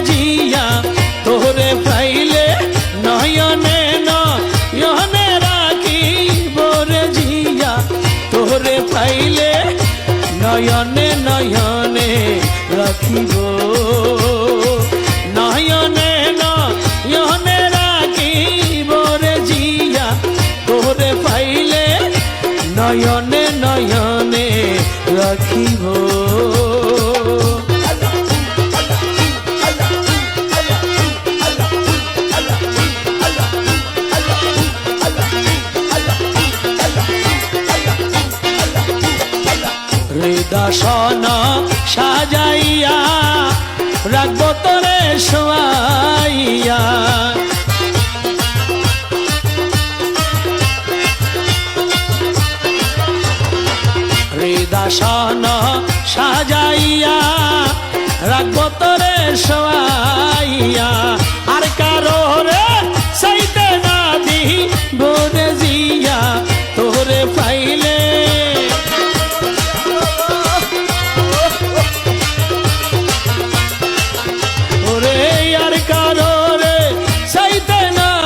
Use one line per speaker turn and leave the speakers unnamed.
জিয়া তোরে পাইলে নয়নে নয়নে রাখিব রে জিয়া তোরে পাইলে নয়নে নয়নে রাখিব নয়নে নয়নে রাখিব রে জিয়া তোরে পাইলে নয়নে নয়নে রাখিব হৃদয়সন সাজাইয়া রাখব তোরে শোয়াইয়া হৃদয়সন সাজাইয়া রাখব তোরে শোয়াইয়া